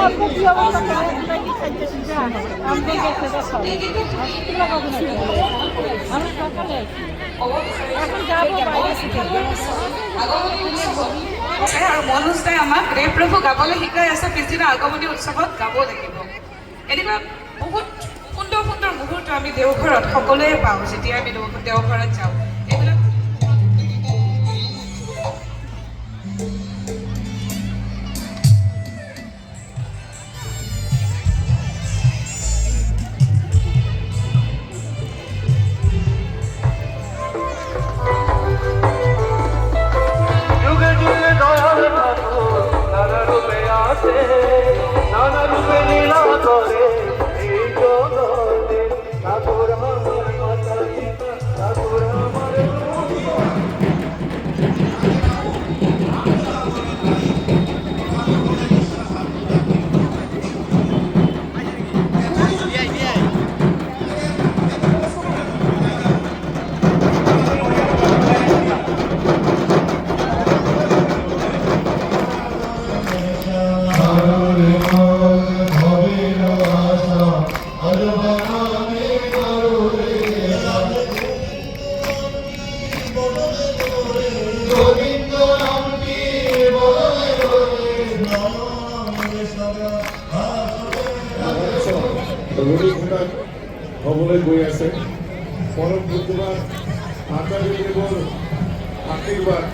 মনোজ দাই আমাক ৰে প্ৰভু গাবলৈ শিকাই আছে। পিছদিনা আগমনী উৎসৱত গাব লাগিব। এনেকুৱা বহুত সুন্দৰ সুন্দৰ মুহূৰ্ত আমি দেওঘৰত সকলোৱে পাওঁ যেতিয়া আমি দেওঘৰত যাওঁ। এইবিলাক হ'বলৈ গৈ আছে। পৰম বুদ্ধবাদ আচাৰ্যদেৱৰ আশীৰ্বাদ